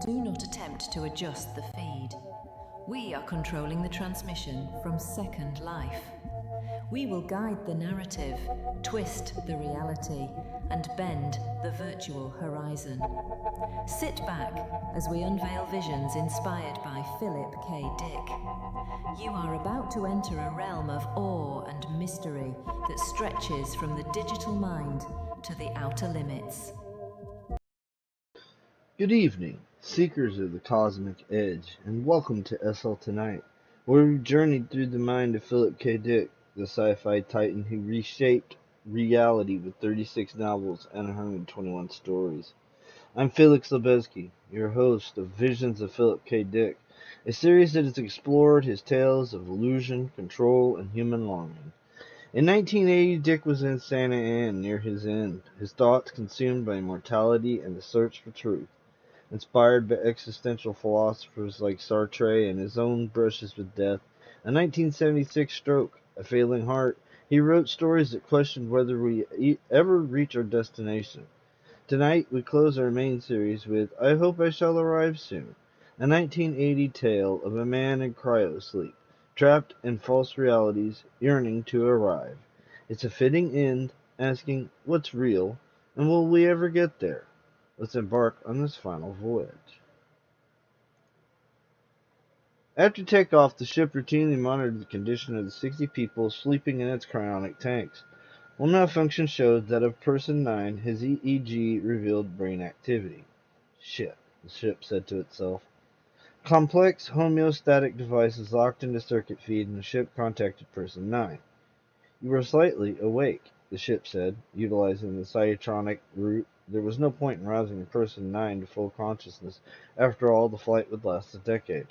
Do not attempt to adjust the feed. We are controlling the transmission from Second Life. We will guide the narrative, twist the reality, and bend the virtual horizon. Sit back as we unveil visions inspired by Philip K. Dick. You are about to enter a realm of awe and mystery that stretches from the digital mind to the outer limits. Good evening, seekers of the cosmic edge, and welcome to SL Tonight, where we journeyed through the mind of Philip K. Dick, the sci-fi titan who reshaped reality with 36 novels and 121 stories. I'm Felix Lebeski, your host of Visions of Philip K. Dick, a series that has explored his tales of illusion, control, and human longing. In 1980, Dick was in Santa Ana near his end, his thoughts consumed by immortality and the search for truth. Inspired by existential philosophers like Sartre and his own brushes with death, a 1976 stroke, a failing heart, he wrote stories that questioned whether we ever reach our destination. Tonight, we close our main series with I Hope I Shall Arrive Soon, a 1980 tale of a man in cryosleep, trapped in false realities, yearning to arrive. It's a fitting end, asking what's real, and will we ever get there? Let's embark on this final voyage. After takeoff, the ship routinely monitored the condition of the 60 people sleeping in its cryonic tanks. One malfunction showed that of person 9, his EEG revealed brain activity. Shit, the ship said to itself. Complex homeostatic devices locked into circuit feed, and the ship contacted person 9. You were slightly awake, the ship said, utilizing the cytronic route. There was no point in rousing person 9 to full consciousness. After all, the flight would last a decade.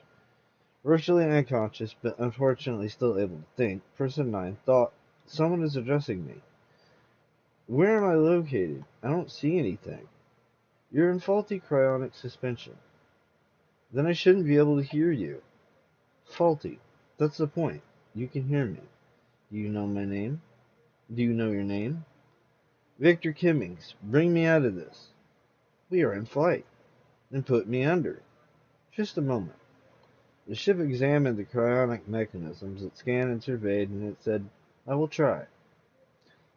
Virtually unconscious, but unfortunately still able to think, person 9 thought, someone is addressing me. Where am I located? I don't see anything. You're in faulty cryonic suspension. Then I shouldn't be able to hear you. Faulty. That's the point. You can hear me. Do you know my name? Do you know your name? Victor Kimmings, bring me out of this. We are in flight. Then put me under. Just a moment. The ship examined the cryonic mechanisms. It scanned and surveyed, and it said, I will try.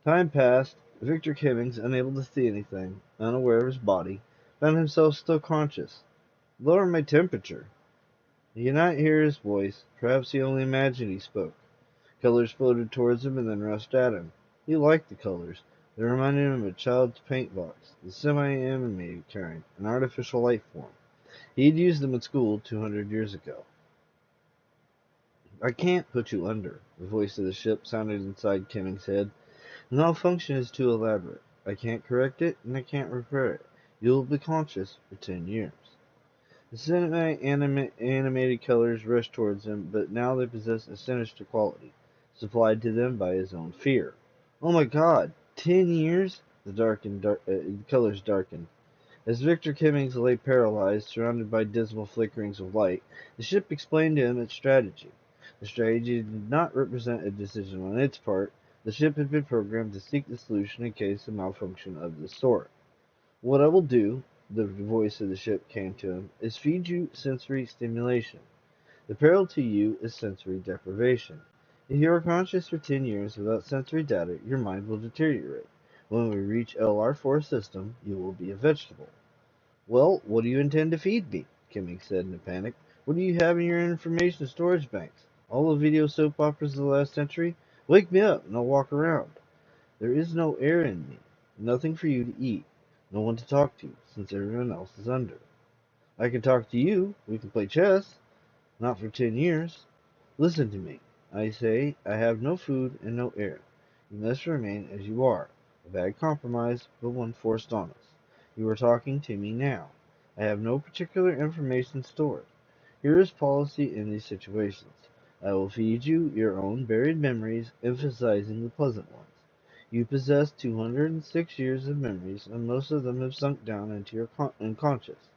Time passed. Victor Kimmings, unable to see anything, unaware of his body, found himself still conscious. Lower my temperature. He could not hear his voice. Perhaps he only imagined he spoke. Colors floated towards him and then rushed at him. He liked the colors. They reminded him of a child's paint box, the semi-animated kind, an artificial life form. He had used them at school 200 years ago. I can't put you under, the voice of the ship sounded inside Kimming's head. The malfunction is too elaborate. I can't correct it, and I can't repair it. You will be conscious for 10 years. The semi-animated colors rushed towards him, but now they possessed a sinister quality, supplied to them by his own fear. Oh my God! 10 years? The colors darkened. As Victor Kimmings lay paralyzed, surrounded by dismal flickerings of light, the ship explained to him its strategy. The strategy did not represent a decision on its part. The ship had been programmed to seek the solution in case of malfunction of this sort. What I will do, the voice of the ship came to him, is feed you sensory stimulation. The peril to you is sensory deprivation. If you are conscious for 10 years without sensory data, your mind will deteriorate. When we reach LR4 system, you will be a vegetable. Well, what do you intend to feed me? Kimming said in a panic. What do you have in your information storage banks? All the video soap operas of the last century? Wake me up and I'll walk around. There is no air in me. Nothing for you to eat. No one to talk to, since everyone else is under. I can talk to you. We can play chess. Not for 10 years. Listen to me. I say I have no food and no air. You must remain as you are. A bad compromise, but one forced on us. You are talking to me now. I have no particular information stored. Here is policy in these situations. I will feed you your own buried memories, emphasizing the pleasant ones. You possess 206 years of memories, and most of them have sunk down into your unconscious.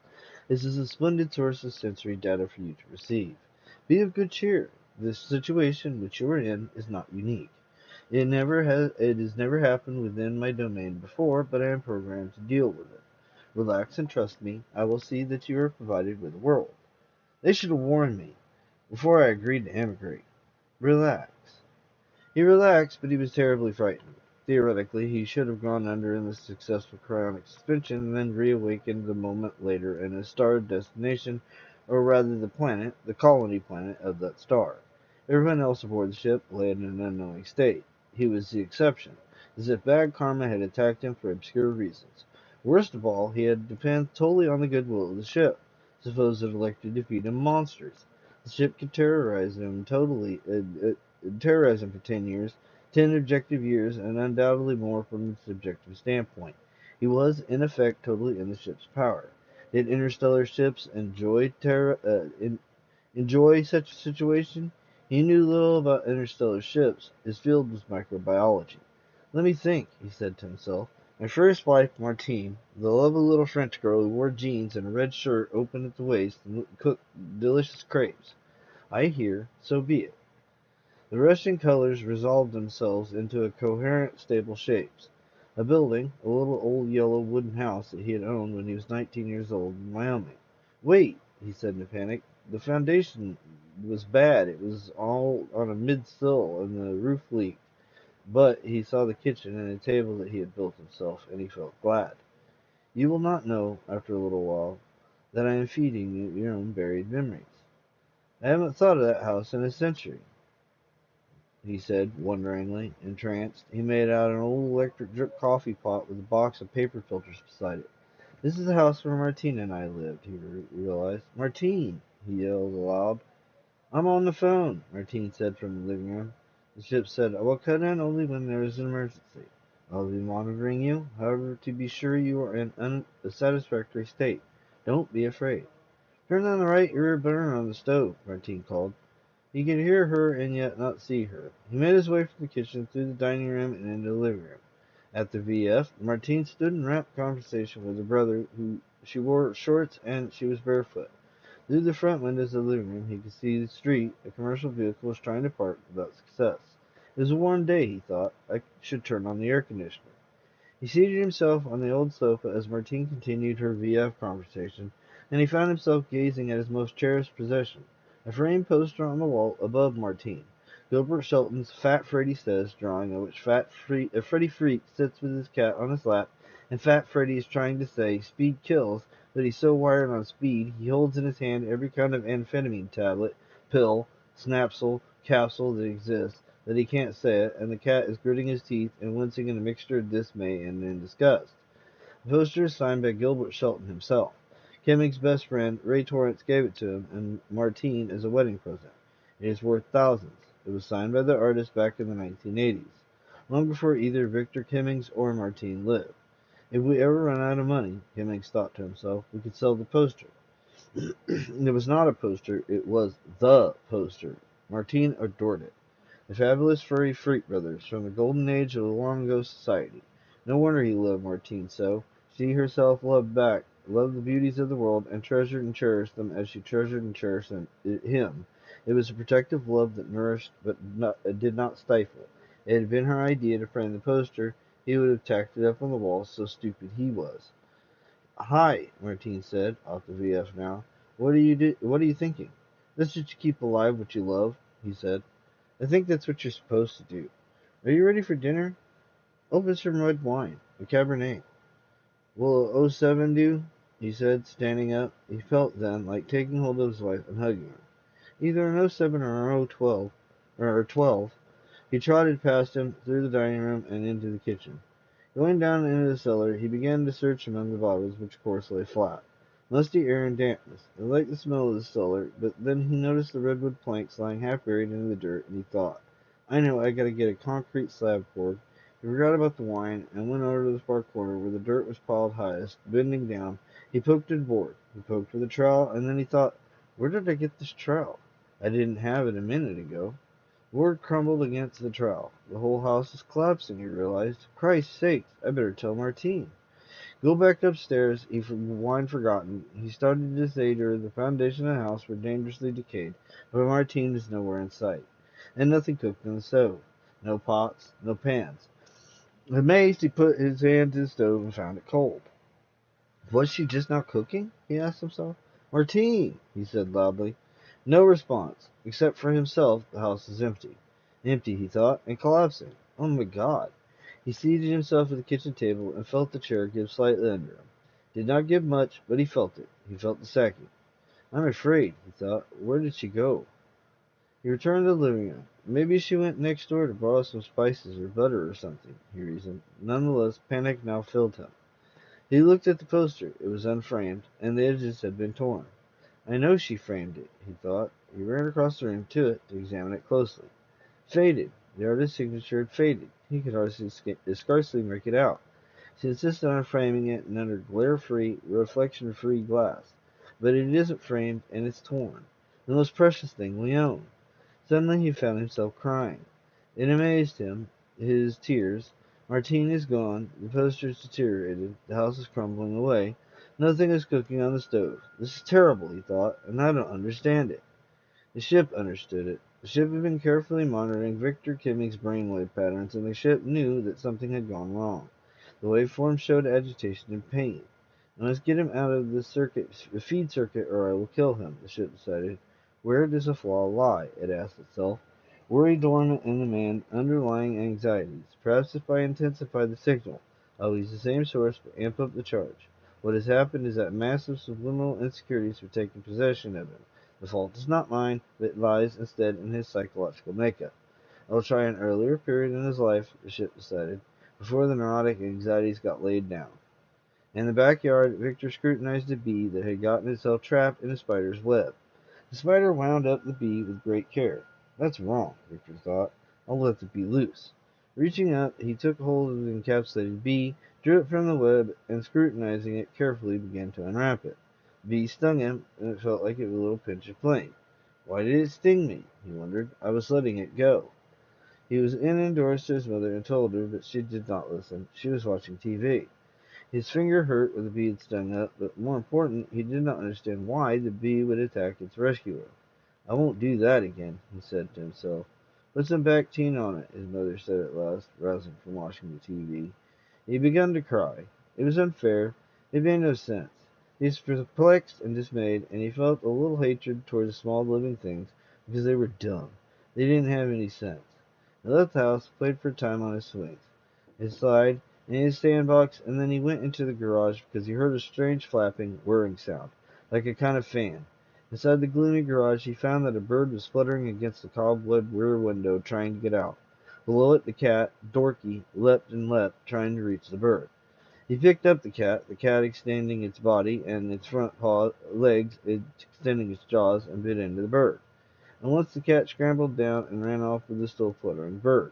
This is a splendid source of sensory data for you to receive. Be of good cheer. This situation which you are in is not unique. It has never happened within my domain before, but I am programmed to deal with it. Relax and trust me. I will see that you are provided with a world. They should have warned me before I agreed to emigrate. Relax. He relaxed, but he was terribly frightened. Theoretically, he should have gone under in the successful cryonic suspension and then reawakened a moment later in his starred destination, or rather the colony planet of that star. Everyone else aboard the ship lay in an unknowing state. He was the exception, as if bad karma had attacked him for obscure reasons. Worst of all, he had to depend totally on the goodwill of the ship. Suppose it elected to feed him monsters. The ship could terrorize him for 10 years, 10 objective years, and undoubtedly more from a subjective standpoint. He was, in effect, totally in the ship's power. Did interstellar ships enjoy such a situation? He knew little about interstellar ships. His field was microbiology. Let me think, he said to himself. My first wife, Martine, the lovely little French girl who wore jeans and a red shirt open at the waist and cooked delicious crepes. I hear, so be it. The rushing colors resolved themselves into a coherent, stable shapes. A building, a little old yellow wooden house that he had owned when he was 19 years old in Wyoming. Wait, he said in a panic. The foundation was bad. It was all on a mid-sill and the roof leaked. But he saw the kitchen and a table that he had built himself, and he felt glad. You will not know, after a little while, that I am feeding you your own buried memories. I haven't thought of that house in a century, he said, wonderingly, entranced. He made out an old electric drip coffee pot with a box of paper filters beside it. This is the house where Martine and I lived, he realized. Martine, he yelled aloud. I'm on the phone, Martine said from the living room. The ship said, I will cut in only when there is an emergency. I will be monitoring you, however, to be sure you are in a satisfactory state. Don't be afraid. Turn on the right rear burner on the stove, Martine called. He could hear her and yet not see her. He made his way from the kitchen through the dining room and into the living room. At the VF, Martine stood in rapt conversation with her brother, who she wore shorts and she was barefoot. Through the front windows of the living room, he could see the street. A commercial vehicle was trying to park without success. It was a warm day, he thought. I should turn on the air conditioner. He seated himself on the old sofa as Martine continued her VF conversation, and he found himself gazing at his most cherished possession, a framed poster on the wall above Martine. Gilbert Shelton's Fat Freddy Says drawing, of which Freddy Freak sits with his cat on his lap, and Fat Freddy is trying to say, Speed kills, but he's so wired on speed, he holds in his hand every kind of amphetamine tablet, pill, snapsule, capsule that exists, that he can't say it, and the cat is gritting his teeth and wincing in a mixture of dismay and in disgust. The poster is signed by Gilbert Shelton himself. Kimming's best friend, Ray Torrance, gave it to him and Martine as a wedding present. It is worth thousands. It was signed by the artist back in the 1980s, long before either Victor Kimmings or Martine lived. If we ever run out of money, Kimmings thought to himself, we could sell the poster. It was not a poster, it was the poster. Martine adored it. The fabulous furry Freak brothers, from the golden age of the long ago society. No wonder he loved Martine so. She herself loved back, loved the beauties of the world, and treasured and cherished them as she treasured and cherished him. It was a protective love that nourished but did not stifle. It had been her idea to frame the poster. He would have tacked it up on the wall, so stupid he was. Hi, Martine said, off the VF now. What are you thinking? This is to keep alive what you love, he said. I think that's what you're supposed to do. Are you ready for dinner? Open some red wine, a Cabernet. Will a '07 do? He said, standing up. He felt then like taking hold of his wife and hugging her. Either an '07 or an '012, or a 12. He trotted past him, through the dining room, and into the kitchen. Going down into the cellar, he began to search among the bottles, which of course lay flat. Musty air and dampness. He liked the smell of the cellar, but then he noticed the redwood planks lying half buried into the dirt, and he thought, I know, I gotta get a concrete slab poured. He forgot about the wine, and went over to the far corner where the dirt was piled highest. Bending down, he poked at a board. He poked with a trowel, and then he thought, where did I get this trowel? I didn't have it a minute ago. The board crumbled against the trowel. The whole house is collapsing, he realized. Christ's sakes, I better tell Martine. Go back upstairs, wine forgotten. He started to say to her the foundation of the house were dangerously decayed, but Martine was nowhere in sight. And nothing cooked in the stove. No pots, no pans. Amazed, he put his hand to the stove and found it cold. Was she just now cooking? He asked himself. Martine, he said loudly. No response. Except for himself, the house was empty. Empty, he thought, and collapsing. Oh my God. He seated himself at the kitchen table and felt the chair give slightly under him. Did not give much, but he felt it. He felt the sacking. I'm afraid, he thought. Where did she go? He returned to the living room. Maybe she went next door to borrow some spices or butter or something, he reasoned. Nonetheless, panic now filled him. He looked at the poster. It was unframed, and the edges had been torn. I know she framed it, he thought. He ran across the room to it to examine it closely. Faded. The artist's signature had faded. He could scarcely make it out. She insisted on framing it in under glare-free, reflection-free glass. But it isn't framed, and it's torn. The most precious thing we own. Suddenly he found himself crying. It amazed him, his tears. Martine is gone, the poster is deteriorated, the house is crumbling away, nothing is cooking on the stove. This is terrible, he thought, and I don't understand it. The ship understood it. The ship had been carefully monitoring Victor Kimming's brainwave patterns, and the ship knew that something had gone wrong. The waveforms showed agitation and pain. I must get him out of the feed circuit, or I will kill him, the ship decided. Where does the flaw lie? It asked itself. Worry dormant in the man's underlying anxieties. Perhaps if I intensify the signal, I'll use the same source but amp up the charge. What has happened is that massive subliminal insecurities have taken possession of him. The fault is not mine, but it lies instead in his psychological makeup. I will try an earlier period in his life, the ship decided, before the neurotic anxieties got laid down. In the backyard, Victor scrutinized a bee that had gotten itself trapped in a spider's web. The spider wound up the bee with great care. That's wrong, Victor thought. I'll let the bee loose. Reaching up, he took hold of the encapsulated bee, drew it from the web, and scrutinizing it carefully began to unwrap it. The bee stung him, and it felt like a little pinch of pain. Why did it sting me? He wondered. I was letting it go. He was indoors to his mother and told her, but she did not listen. She was watching TV. His finger hurt where the bee had stung up, but more important, he did not understand why the bee would attack its rescuer. I won't do that again, he said to himself. Put some Bactine on it, his mother said at last, rousing from watching the TV. He began to cry. It was unfair. It made no sense. He was perplexed and dismayed, and he felt a little hatred toward the small living things because they were dumb. They didn't have any sense. He left the house, played for a time on his swings. He sighed in his sandbox, and then he went into the garage because he heard a strange flapping, whirring sound, like a kind of fan. Inside the gloomy garage, he found that a bird was fluttering against the cobwebbed rear window, trying to get out. Below it, the cat, Dorky, leapt and leapt, trying to reach the bird. He picked up the cat extending its body and its legs, extending its jaws, and bit into the bird. And once the cat scrambled down and ran off with the still fluttering bird.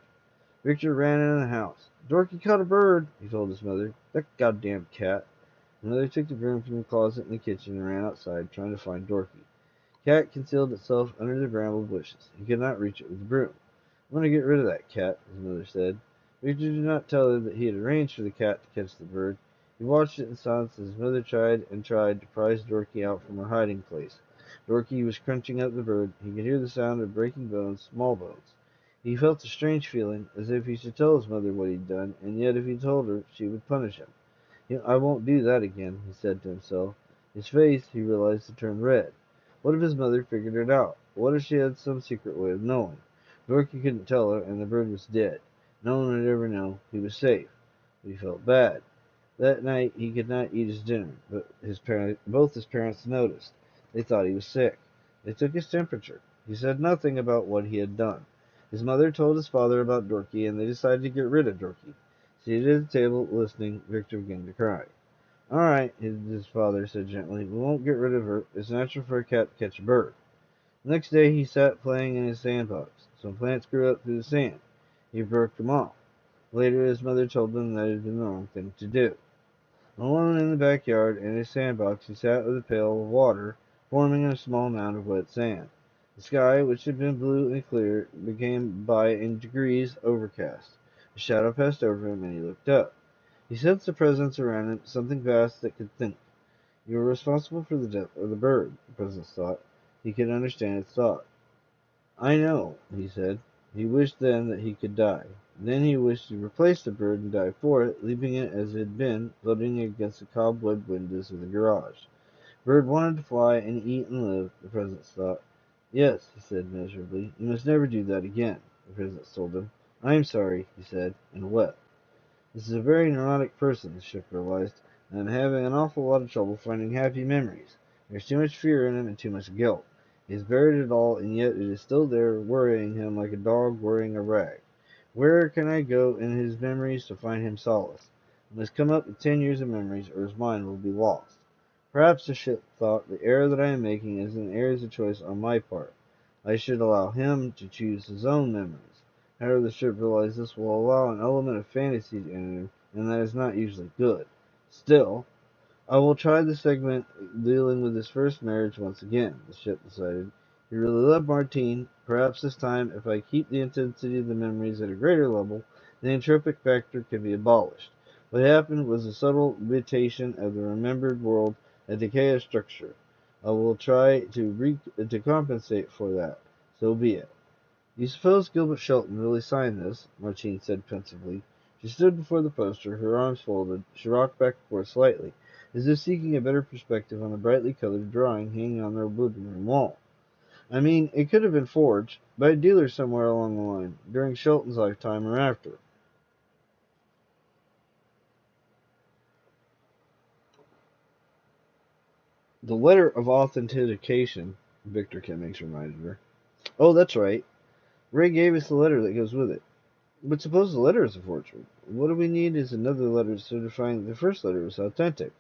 Victor ran into the house. Dorky caught a bird, he told his mother. That goddamn cat. The mother took the broom from the closet in the kitchen and ran outside, trying to find Dorky. Cat concealed itself under the bramble bushes. He could not reach it with the broom. I'm going to get rid of that cat, his mother said. Victor did not tell her that he had arranged for the cat to catch the bird. He watched it in silence as his mother tried and tried to prise Dorky out from her hiding place. Dorky was crunching up the bird. He could hear the sound of breaking bones, small bones. He felt a strange feeling, as if he should tell his mother what he'd done, and yet if he told her, she would punish him. I won't do that again, he said to himself. His face, he realized, had turned red. What if his mother figured it out? What if she had some secret way of knowing? Dorky couldn't tell her, and the bird was dead. No one would ever know. He was safe. But he felt bad. That night he could not eat his dinner, but both his parents noticed. They thought he was sick. They took his temperature. He said nothing about what he had done. His mother told his father about Dorky, and they decided to get rid of Dorky. Seated at the table, listening, Victor began to cry. All right, his father said gently. We won't get rid of her. It's natural for a cat to catch a bird. The next day he sat playing in his sandbox. Some plants grew up through the sand. He broke them off. Later his mother told him that it had been the wrong thing to do. Alone in the backyard, in his sandbox, he sat with a pail of water forming a small mound of wet sand. The sky, which had been blue and clear, became by in degrees overcast. A shadow passed over him, and he looked up. He sensed a presence around him, something vast that could think. You are responsible for the death of the bird, the presence thought. He could understand its thought. I know, he said. He wished then that he could die. Then he wished to replace the bird and dive for it, leaving it as it had been, floating against the cobweb windows of the garage. Bird wanted to fly and eat and live, the president thought. Yes, he said miserably. You must never do that again, the president told him. I am sorry, he said, and wept. This is a very neurotic person, the ship realized, and I'm having an awful lot of trouble finding happy memories. There's too much fear in him and too much guilt. He has buried it all, and yet it is still there, worrying him like a dog worrying a rag. Where can I go in his memories to find him solace? I must come up with 10 years of memories, or his mind will be lost. Perhaps the ship thought the error that I am making is an error of choice on my part. I should allow him to choose his own memories. However, the ship realized this will allow an element of fantasy to enter, and that is not usually good. Still, I will try the segment dealing with his first marriage once again, the ship decided. He really loved Martine. Perhaps this time, if I keep the intensity of the memories at a greater level, the entropic factor can be abolished. What happened was a subtle mutation of the remembered world, a decay of structure. I will try to compensate for that. So be it. You suppose Gilbert Shelton really signed this? Martine said pensively. She stood before the poster, her arms folded. She rocked back and forth slightly, as if seeking a better perspective on the brightly colored drawing hanging on their living room wall. I mean, it could have been forged by a dealer somewhere along the line, during Shelton's lifetime or after. The letter of authentication, Victor Cummings reminded her. Oh, that's right. Ray gave us the letter that goes with it. But suppose the letter is a forgery. What we need is another letter certifying that the first letter is authentic.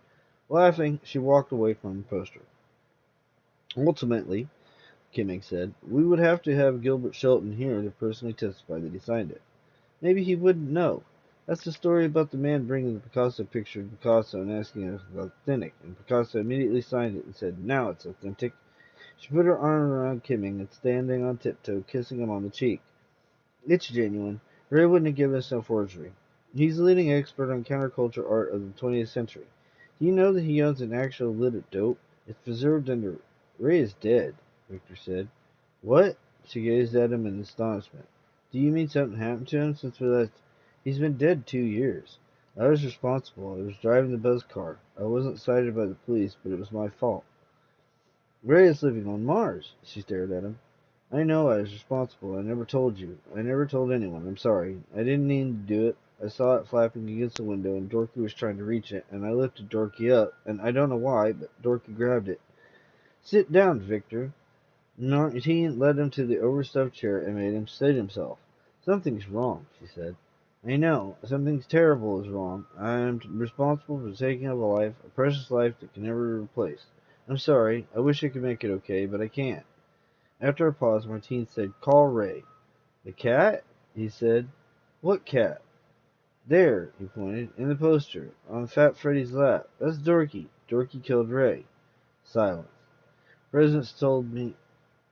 Laughing, she walked away from the poster. Ultimately, Kimming said, we would have to have Gilbert Shelton here to personally testify that he signed it. Maybe he wouldn't know. That's the story about the man bringing the Picasso picture to Picasso and asking if it was authentic, and Picasso immediately signed it and said, now it's authentic. She put her arm around Kimming and standing on tiptoe, kissing him on the cheek. It's genuine. Ray wouldn't have given us no forgery. He's the leading expert on counterculture art of the 20th century. Do you know that he owns an actual lid of dope? It's preserved under... Ray is dead, Victor said. What? She gazed at him in astonishment. Do you mean something happened to him since we left? He's been dead 2 years. I was responsible. I was driving the buzz car. I wasn't cited by the police, but it was my fault. Ray is living on Mars. She stared at him. I know I was responsible. I never told you. I never told anyone. I'm sorry. I didn't mean to do it. I saw it flapping against the window, and Dorothy was trying to reach it, and I lifted Dorothy up, and I don't know why, but Dorothy grabbed it. Sit down, Victor. Martine led him to the overstuffed chair and made him sit himself. Something's wrong, she said. I know. Something terrible is wrong. I am responsible for taking up a life, a precious life that can never be replaced. I'm sorry. I wish I could make it okay, but I can't. After a pause, Martine said, call Ray. The cat? He said. What cat? There, he pointed, in the poster, on Fat Freddy's lap. That's Dorky. Dorky killed Ray. Silence. Presidents told me.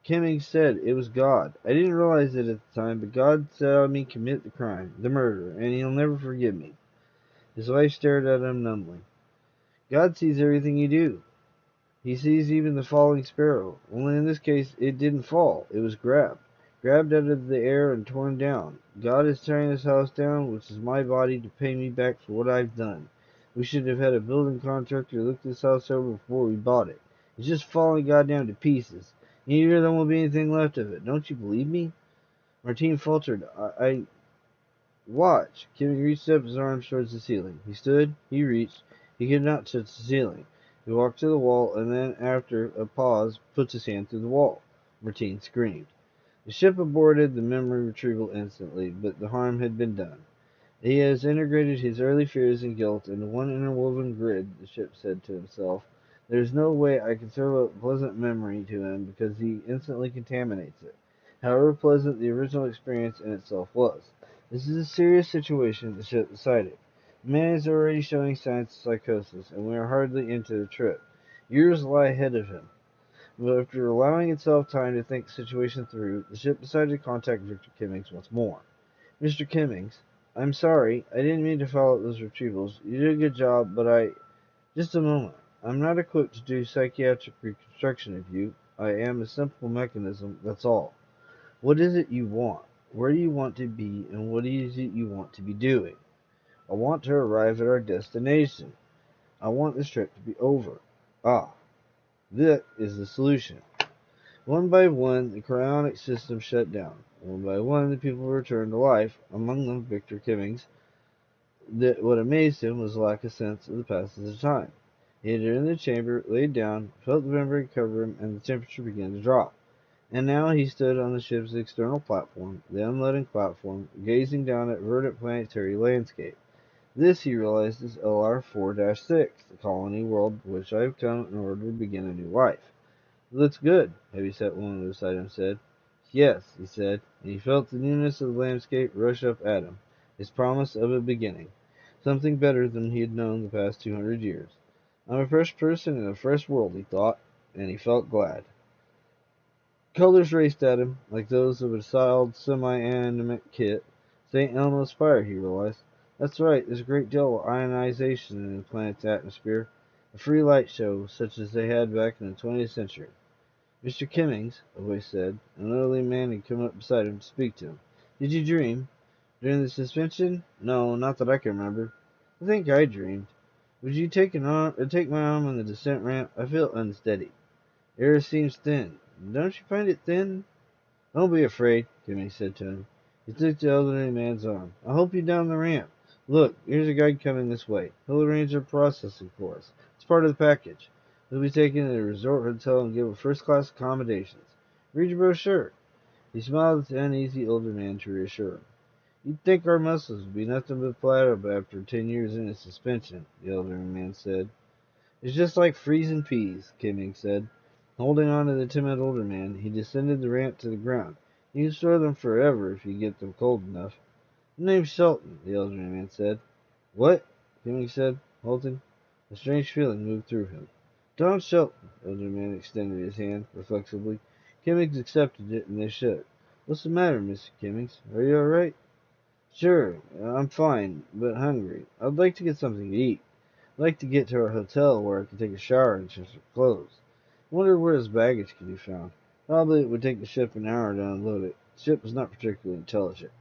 Kimming said it was God. I didn't realize it at the time, but God saw me commit the crime, the murder, and he'll never forgive me. His wife stared at him numbly. God sees everything you do. He sees even the falling sparrow. Only in this case, it didn't fall. It was grabbed. Grabbed out of the air and torn down. God is tearing this house down, which is my body, to pay me back for what I've done. We should have had a building contractor look this house over before we bought it. It's just falling goddamn to pieces. Neither there won't be anything left of it. Don't you believe me? Martine faltered. I watch. Kimmy reached up his arms towards the ceiling. He stood. He reached. He could not touch the ceiling. He walked to the wall, and then, after a pause, put his hand through the wall. Martine screamed. The ship aborted the memory retrieval instantly, but the harm had been done. He has integrated his early fears and guilt into one interwoven grid, the ship said to himself. There's no way I can serve a pleasant memory to him because he instantly contaminates it, however pleasant the original experience in itself was. This is a serious situation, the ship decided. The man is already showing signs of psychosis, and we are hardly into the trip. Years lie ahead of him. But after allowing itself time to think the situation through, the ship decided to contact Victor Kimmings once more. Mr. Kimmings, I'm sorry. I didn't mean to foul up those retrievals. You did a good job, but Just a moment. I'm not equipped to do psychiatric reconstruction of you. I am a simple mechanism, that's all. What is it you want? Where do you want to be, and what is it you want to be doing? I want to arrive at our destination. I want this trip to be over. Ah, that is the solution. One by one, the cryonic system shut down. One by one, the people returned to life, among them Victor Kimmings. What amazed him was the lack of sense of the passage of time. He entered in the chamber, laid down, felt the membrane cover him, and the temperature began to drop. And now he stood on the ship's external platform, the unloading platform, gazing down at verdant planetary landscape. This, he realized, is LR-4-6, the colony world to which I have come in order to begin a new life. It looks good, a heavy-set woman beside him said. Yes, he said, and he felt the newness of the landscape rush up at him, his promise of a beginning, something better than he had known the past 200 years. I'm a fresh person in a fresh world, he thought, and he felt glad. Colors raced at him, like those of a solid, semi-animate kit. St. Elmo's fire, he realized. That's right, there's a great deal of ionization in the planet's atmosphere. A free light show, such as they had back in the 20th century. Mr. Kimmings, a voice said. An elderly man had come up beside him to speak to him. Did you dream? During the suspension? No, not that I can remember. I think I dreamed. Would you take my arm on the descent ramp? I feel unsteady. Air seems thin. Don't you find it thin? Don't be afraid, Jimmy said to him. He took the elderly man's arm. I'll help you down the ramp. Look, here's a guide coming this way. He'll arrange our processing for us. It's part of the package. We'll be taken to the resort hotel and given first-class accommodations. Read your brochure. He smiled at the uneasy older man to reassure him. You'd think our muscles would be nothing but flat up after 10 years in a suspension, the elderly man said. It's just like freezing peas, Kimming said. Holding on to the timid older man, he descended the ramp to the ground. You can store them forever if you get them cold enough. The name's Shelton, the elderly man said. What? Kimming said, halting. A strange feeling moved through him. Don Shelton, the elderly man extended his hand reflexively. Kimmings accepted it, and they shook. What's the matter, Mr. Kimmings? Are you all right? Sure, I'm fine, but hungry. I'd like to get something to eat. I'd like to get to our hotel where I can take a shower and change some clothes. I wonder where his baggage can be found. Probably it would take the ship an hour to unload it. The ship was not particularly intelligent.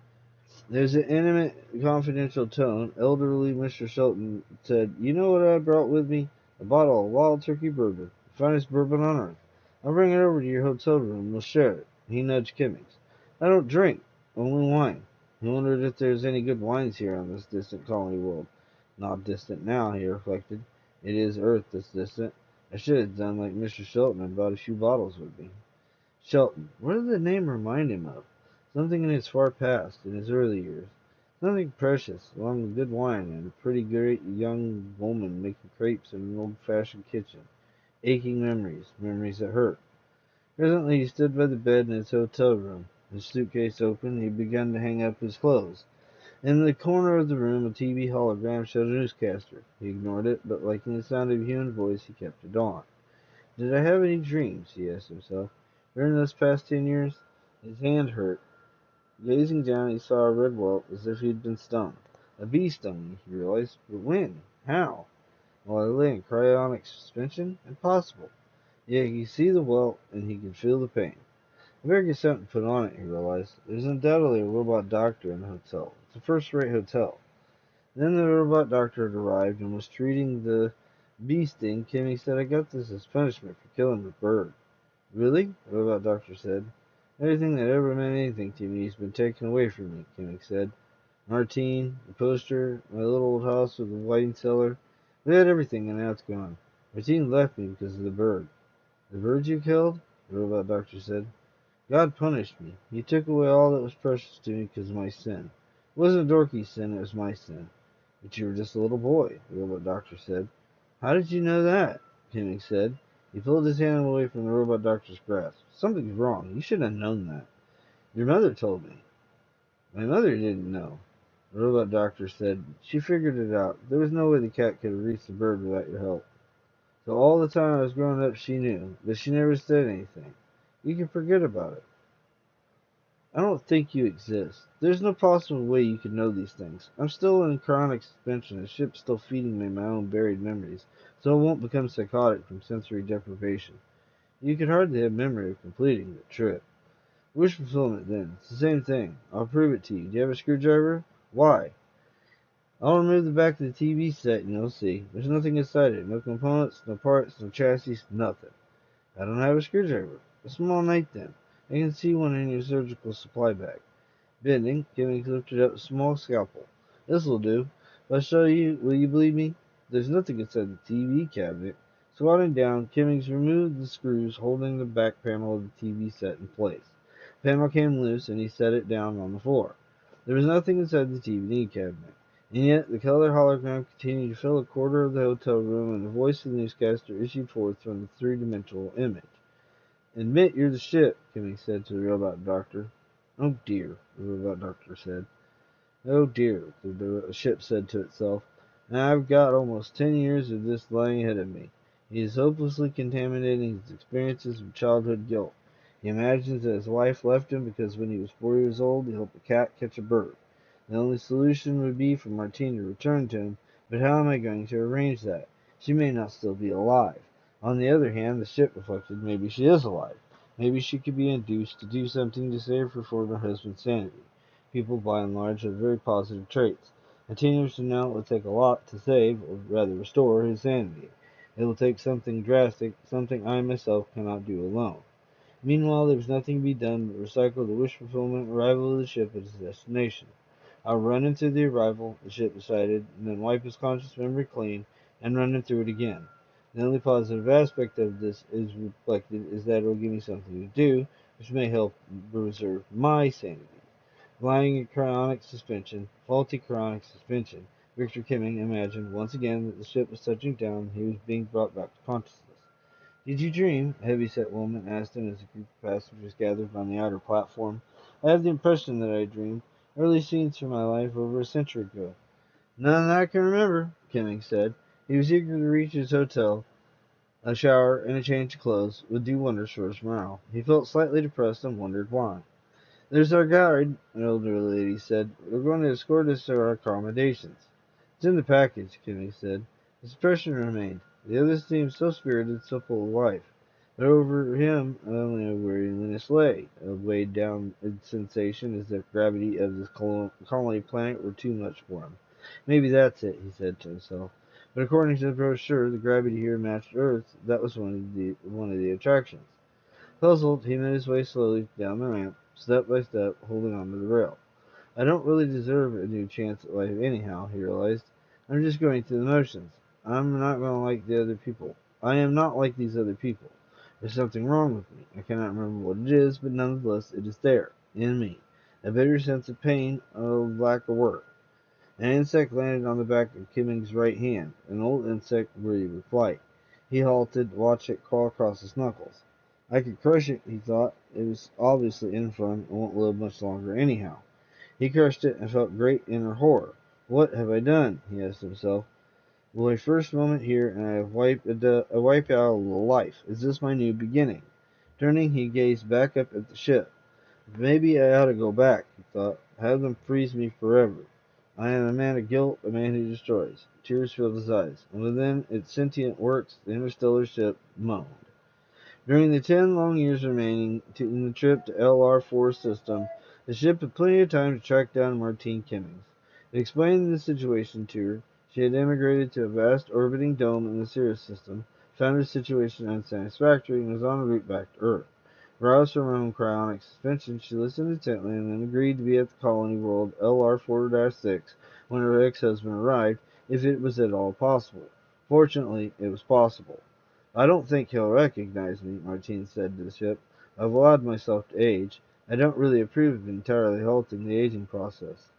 There's an intimate, confidential tone. Elderly Mr. Shelton said, You know what I brought with me? A bottle of wild turkey bourbon. The finest bourbon on earth. I'll bring it over to your hotel room and we'll share it. He nudged Kimmings. I don't drink. Only wine. He wondered if there's any good wines here on this distant colony world. Not distant now, he reflected. It is Earth that's distant. I should have done like Mr. Shelton and brought a few bottles with me. Shelton. What did the name remind him of? Something in his far past, in his early years. Something precious, along with good wine and a pretty great young woman making crepes in an old-fashioned kitchen. Aching memories, memories that hurt. Presently he stood by the bed in his hotel room. His suitcase open, he began to hang up his clothes. In the corner of the room, a TV hologram showed a newscaster. He ignored it, but liking the sound of a human voice, he kept it on. Did I have any dreams? He asked himself. During those past 10 years, his hand hurt. Gazing down, he saw a red welt as if he had been stung. A bee stung me, he realized. But when? How? While I lay in cryonic suspension? Impossible. Yet he could see the welt, and he could feel the pain. I better get something put on it, he realized. There's undoubtedly a robot doctor in the hotel. It's a first-rate hotel. Then the robot doctor had arrived and was treating the bee sting. Kimmy said, I got this as punishment for killing the bird. Really? The robot doctor said. Everything that ever meant anything to me has been taken away from me, Kimmy said. Martine, the poster, my little old house with the wine cellar. We had everything and now it's gone. Martine left me because of the bird. The bird you killed? The robot doctor said. God punished me. He took away all that was precious to me because of my sin. It wasn't Dorky's sin, it was my sin. But you were just a little boy, the robot doctor said. How did you know that? Kimmy said. He pulled his hand away from the robot doctor's grasp. Something's wrong. You should have known that. Your mother told me. My mother didn't know. The robot doctor said. She figured it out. There was no way the cat could have reached the bird without your help. So all the time I was growing up she knew, but she never said anything. You can forget about it. I don't think you exist. There's no possible way you could know these things. I'm still in chronic suspension. The ship's still feeding me my own buried memories, so I won't become psychotic from sensory deprivation. You could hardly have memory of completing the trip. Wish fulfillment, then. It's the same thing. I'll prove it to you. Do you have a screwdriver? Why? I'll remove the back of the TV set and you'll see. There's nothing inside it. No components, no parts, no chassis, nothing. I don't have a screwdriver. A small knife, then. I can see one in your surgical supply bag. Bending, Kimmy lifted up a small scalpel. This'll do. If I show you, will you believe me? There's nothing inside the TV cabinet. Squatting down, Kimmings removed the screws holding the back panel of the TV set in place. The panel came loose and he set it down on the floor. There was nothing inside the TV cabinet. And yet, the color hologram continued to fill a quarter of the hotel room and the voice of the newscaster issued forth from the three-dimensional image. Admit you're the ship, Kimmy said to the robot doctor. Oh dear, the robot doctor said. Oh dear, the ship said to itself. Now I've got almost 10 years of this lying ahead of me. He is hopelessly contaminating his experiences of childhood guilt. He imagines that his wife left him because when he was 4 years old he helped a cat catch a bird. The only solution would be for Martine to return to him, but how am I going to arrange that? She may not still be alive. On the other hand, the ship reflected maybe she is alive. Maybe she could be induced to do something to save her former husband's sanity. People, by and large, have very positive traits. And teenagers to know it will take a lot to save, or rather restore, his sanity. It will take something drastic, something I myself cannot do alone. Meanwhile, there was nothing to be done but recycle the wish fulfillment arrival of the ship at its destination. I'll run him through the arrival, the ship decided, and then wipe his conscious memory clean and run him through it again. The only positive aspect of this is reflected is that it will give me something to do, which may help preserve my sanity. Lying in cryonic suspension, faulty cryonic suspension, Victor Kimming imagined once again that the ship was touching down and he was being brought back to consciousness. Did you dream? A heavy-set woman asked him as a group of passengers gathered on the outer platform. I have the impression that I dreamed. Early scenes from my life over a century ago. None that I can remember, Kimming said. He was eager to reach his hotel. A shower and a change of clothes would do wonders for his morale. He felt slightly depressed and wondered why. There's our guide, an older lady said. We're going to escort us to our accommodations. It's in the package, Kimmy said. His expression remained. The others seemed so spirited, so full of life. But over him only a weariness lay, a weighed down sensation as if gravity of this colony planet were too much for him. Maybe that's it, he said to himself. But according to the brochure, the gravity here matched Earth's. That was one of the attractions. Puzzled, he made his way slowly down the ramp, step by step, holding on to the rail. I don't really deserve a new chance at life anyhow, he realized. I'm just going through the motions. I'm not going to like the other people. I am not like these other people. There's something wrong with me. I cannot remember what it is, but nonetheless it is there, in me. A bitter sense of pain, of lack of work. An insect landed on the back of Kimming's right hand, an old insect ready with flight. He halted, watched it crawl across his knuckles. I could crush it, he thought. It was obviously infirm and won't live much longer anyhow. He crushed it and felt great inner horror. What have I done? He asked himself. Well, my first moment here, and I have wiped out a little life. Is this my new beginning? Turning, he gazed back up at the ship. Maybe I ought to go back, he thought. Have them freeze me forever. I am a man of guilt, a man who destroys. Tears filled his eyes, and within its sentient works, the interstellar ship moaned. During the 10 long years remaining in the trip to LR4 system, the ship had plenty of time to track down Martine Kimmings. It explained the situation to her. She had emigrated to a vast orbiting dome in the Sirius system, found her situation unsatisfactory, and was en route back to Earth. Roused from her own cryonic suspension, she listened intently and then agreed to be at the colony world LR4-6 when her ex-husband arrived, if it was at all possible. Fortunately, it was possible. I don't think he'll recognize me, Martine said to the ship. I've allowed myself to age. I don't really approve of entirely halting the aging process.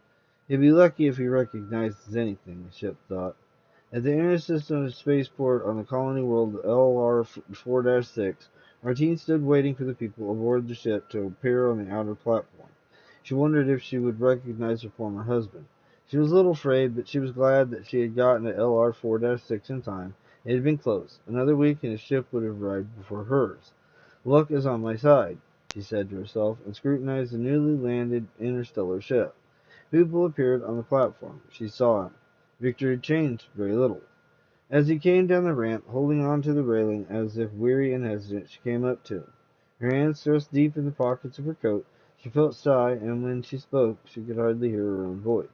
He'd be lucky if he recognizes anything, the ship thought. At the intersystem spaceport on the colony world LR4-6, Martine stood waiting for the people aboard the ship to appear on the outer platform. She wondered if she would recognize her former husband. She was a little afraid, but she was glad that she had gotten to LR4-6 in time. It had been close. Another week and his ship would have arrived before hers. Luck is on my side, she said to herself, and scrutinized the newly landed interstellar ship. People appeared on the platform. She saw him. Victor had changed very little. As he came down the ramp, holding on to the railing as if weary and hesitant, she came up to him. Her hands thrust deep in the pockets of her coat. She felt shy, and when she spoke, she could hardly hear her own voice.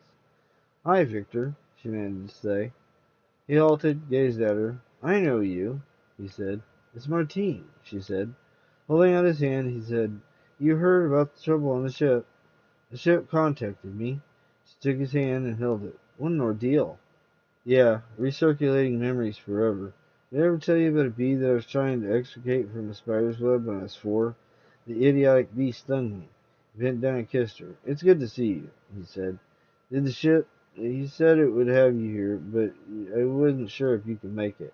"Hi, Victor," she managed to say. He halted, gazed at her. "I know you," he said. "It's Martine," she said. Holding out his hand, he said, "You heard about the trouble on the ship." "The ship contacted me." She took his hand and held it. "What an ordeal." "Yeah, recirculating memories forever. Did I ever tell you about a bee that I was trying to extricate from a spider's web when I was 4? The idiotic bee stung me." He bent down and kissed her. "It's good to see you," he said. "Did the ship? He said it would have you here, but I wasn't sure if you could make it."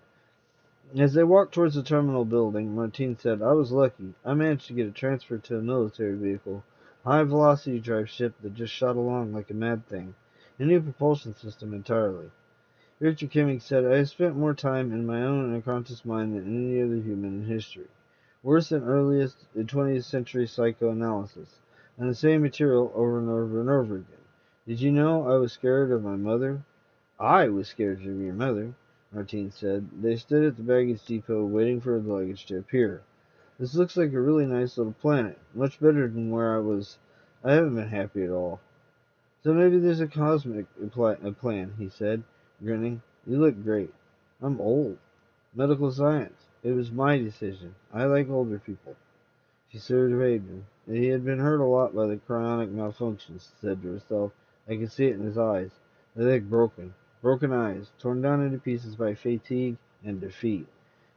As they walked towards the terminal building, Martine said, "I was lucky. I managed to get a transfer to a military vehicle, a high-velocity drive ship that just shot along like a mad thing. A new propulsion system entirely." Richard Kimming said, "I have spent more time in my own unconscious mind than any other human in history. Worse than earliest 20th century psychoanalysis. And the same material over and over and over again. Did you know I was scared of my mother?" "I was scared of your mother," Martine said. They stood at the baggage depot waiting for the luggage to appear. "This looks like a really nice little planet. Much better than where I was. I haven't been happy at all." "So maybe there's a cosmic plan," he said, grinning. "You look great." "I'm old." "Medical science. It was my decision. I like older people." She surveyed him. He had been hurt a lot by the cryonic malfunction, she said to herself. I could see it in his eyes. The leg broken. Broken eyes, torn down into pieces by fatigue and defeat.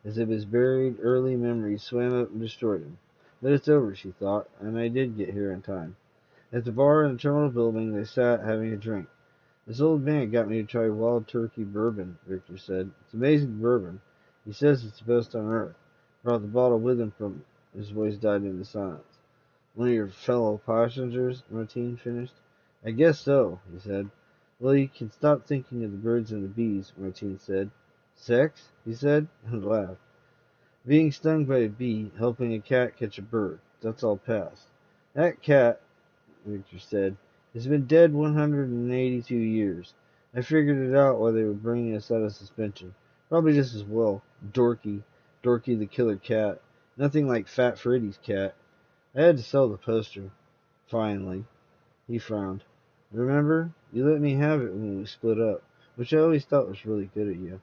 As if his buried early memories swam up and destroyed him. But it's over, she thought, and I did get here in time. At the bar in the terminal building, they sat having a drink. "This old man got me to try Wild Turkey bourbon," Victor said. "It's amazing bourbon. He says it's the best on earth. Brought the bottle with him from—" His voice died into silence. "One of your fellow passengers?" Martine finished. "I guess so," he said. "Well, you can stop thinking of the birds and the bees," Martine said. "Sex?" he said, and laughed. "Being stung by a bee, helping a cat catch a bird. That's all past." "That cat," Victor said, "has been dead 182 years. I figured it out while they were bringing us out of suspension. Probably just as well. Dorky. Dorky the killer cat. Nothing like Fat Freddy's cat. I had to sell the poster. Finally." He frowned. "Remember? You let me have it when we split up, which I always thought was really good of you.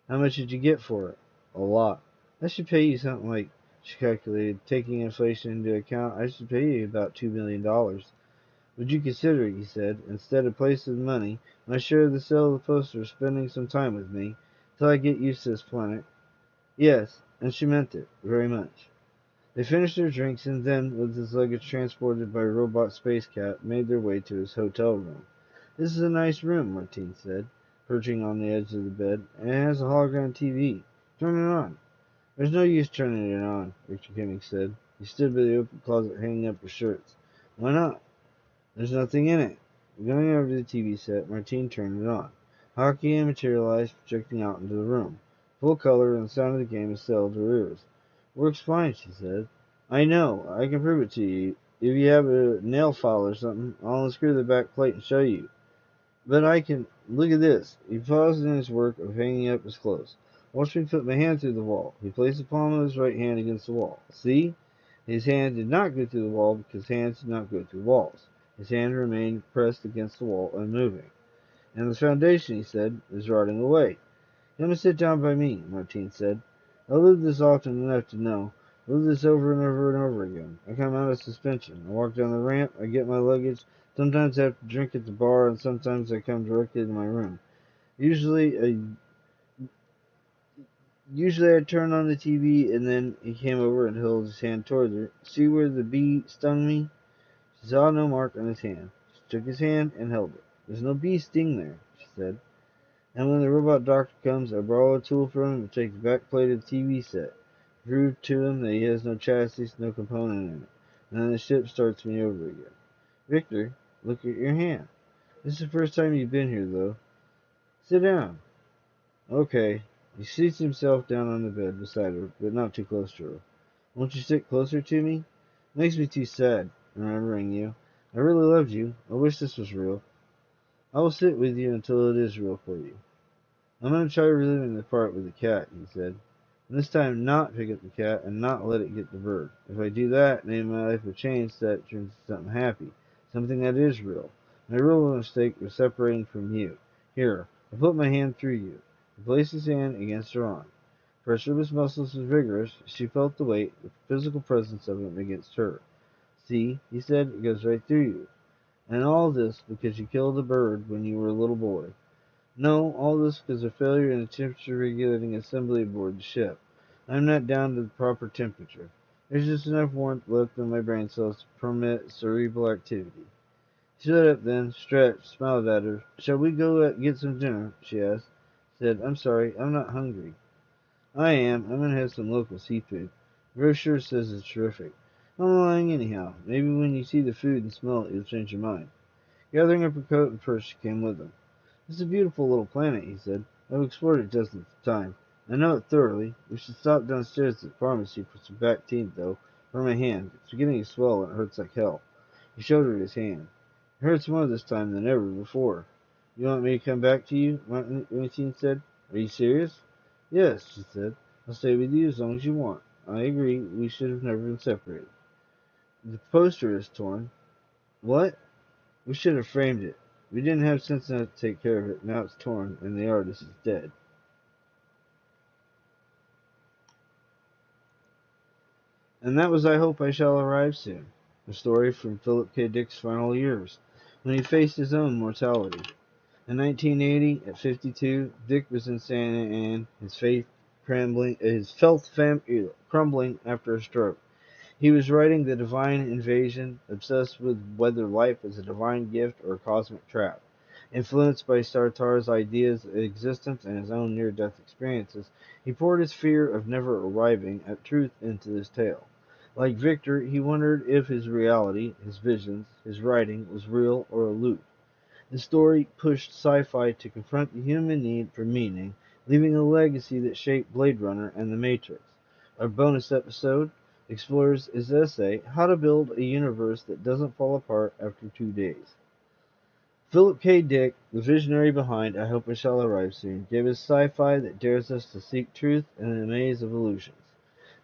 How much did you get for it?" "A lot. I should pay you something like," she calculated, "taking inflation into account, I should pay you about $2 million. "Would you consider," he said, "instead of placing money, my share of the sale of the poster, spending some time with me, till I get used to this planet?" Yes, and she meant it, very much. They finished their drinks and then, with his luggage transported by a robot space cat, made their way to his hotel room. "This is a nice room," Martine said, perching on the edge of the bed, "and it has a hologram TV. Turn it on." "There's no use turning it on," Victor Kimming said. He stood by the open closet hanging up his shirts. "Why not?" "There's nothing in it." Going over to the TV set, Martine turned it on. Hockey materialized, projecting out into the room. Full color, and the sound of the game assailed her ears. "Works fine," she said. "I know. I can prove it to you. If you have a nail file or something, I'll unscrew the back plate and show you. But I can— Look at this." He paused in his work of hanging up his clothes. "Watch me put my hand through the wall." He placed the palm of his right hand against the wall. "See?" His hand did not go through the wall because hands did not go through walls. His hand remained pressed against the wall, unmoving. "And the foundation," he said, "is rotting away." "Come and sit down by me," Martine said. "I've lived this often enough to know. Lived this over and over and over again. I come out of suspension. I walk down the ramp. I get my luggage. Sometimes I have to drink at the bar, and sometimes I come directly to my room. Usually, I turn on the TV, and then he came over and held his hand towards her. See where the bee stung me?" She saw no mark on his hand. She took his hand and held it. "There's no bee sting there," she said. "And when the robot doctor comes, I borrow a tool from him to take the back plate of the TV set. Prove to him that he has no chassis, no component in it. And then the ship starts me over again." "Victor, look at your hand." "This is the first time you've been here, though." "Sit down." "Okay." He seats himself down on the bed beside her, but not too close to her. "Won't you sit closer to me? It makes me too sad, remembering you. I really loved you. I wish this was real." "I will sit with you until it is real for you." "I'm going to try reliving the part with the cat," he said. And this time not pick up the cat and not let it get the bird. If I do that, maybe my life will change so that it turns into something happy, something that is real. My real mistake was separating from you. Here, I put my hand through you. He placed his hand against her arm. Pressure of his muscles was vigorous. She felt the weight, the physical presence of him against her. See, he said, it goes right through you. And all this because you killed a bird when you were a little boy. No, all this because of failure in the temperature regulating assembly aboard the ship. I'm not down to the proper temperature. There's just enough warmth left in my brain cells to permit cerebral activity. She stood up then, stretched, smiled at her. Shall we go get some dinner? She asked. Said, I'm sorry, I'm not hungry. I am. I'm gonna have some local seafood. The brochure says it's terrific. I'm lying anyhow. Maybe when you see the food and smell it, you'll change your mind. Gathering up her coat and purse, she came with him. It's a beautiful little planet, he said. I've explored it just at the time. I know it thoroughly. We should stop downstairs at the pharmacy for some Bactine, though, for my hand. It's beginning to swell and it hurts like hell. He showed her his hand. It hurts more this time than ever before. You want me to come back to you? Martine said. Are you serious? Yes, she said. I'll stay with you as long as you want. I agree. We should have never been separated. The poster is torn. What? We should have framed it. We didn't have sense enough to take care of it. Now it's torn, and the artist is dead. And that was I Hope I Shall Arrive Soon, a story from Philip K. Dick's final years, when he faced his own mortality. In 1980, at 52, Dick was in Santa Ana, his health crumbling after a stroke. He was writing The Divine Invasion, obsessed with whether life is a divine gift or a cosmic trap. Influenced by Sartre's ideas of existence and his own near-death experiences, he poured his fear of never arriving at truth into this tale. Like Victor, he wondered if his reality, his visions, his writing was real or aloof. The story pushed sci-fi to confront the human need for meaning, leaving a legacy that shaped Blade Runner and The Matrix. Our bonus episode explores his essay, How to Build a Universe That Doesn't Fall Apart After 2 Days. Philip K. Dick, the visionary behind I Hope I Shall Arrive Soon, gave us sci-fi that dares us to seek truth in the maze of illusions.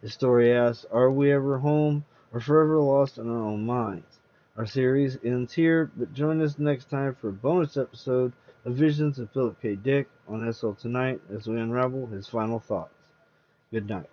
The story asks, are we ever home or forever lost in our own minds? Our series ends here, but join us next time for a bonus episode of Visions of Philip K. Dick on SL Tonight as we unravel his final thoughts. Good night.